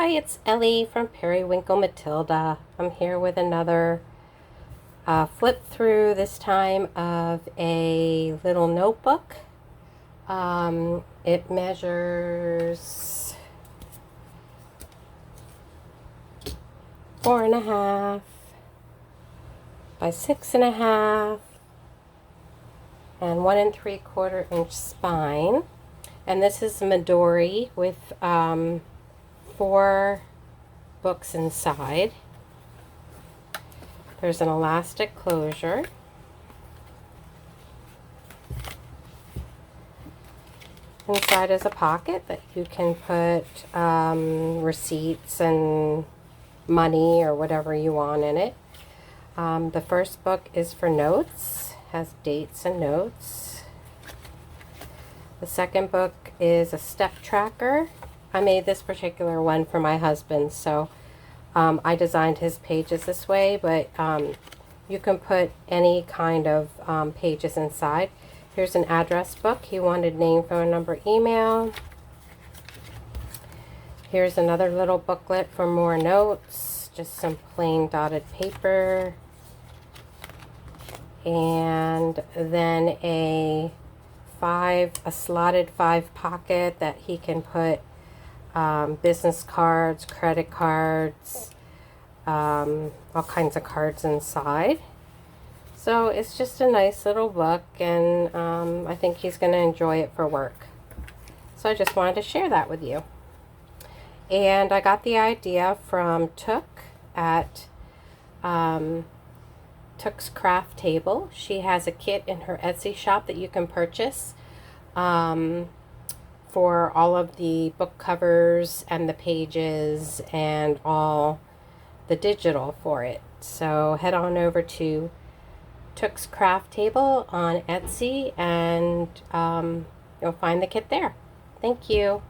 Hi, it's Ellie from Periwinkle Matilda. I'm here with another flip through, this time of a little notebook. It measures 4.5 by 6.5 and 1 3/4 inch spine. And this is Midori with 4 books inside. There's an elastic closure. Inside is a pocket that you can put receipts and money or whatever you want in it. The first book is for notes, has dates and notes. The second book is a step tracker. I made this particular one for my husband, so I designed his pages this way, but you can put any kind of pages inside. Here's an address book. He wanted name, phone number, email. Here's another little booklet for more notes, just some plain dotted paper. And then a slotted 5 pocket that he can put business cards, credit cards, all kinds of cards inside. So it's just a nice little book, and I think he's going to enjoy it for work. So I just wanted to share that with you. And I got the idea from Took at Took's Craft Table. She has a kit in her Etsy shop that you can purchase for all of the book covers and the pages and all the digital for it. So head on over to Took's Craft Table on Etsy, and you'll find the kit there. Thank you.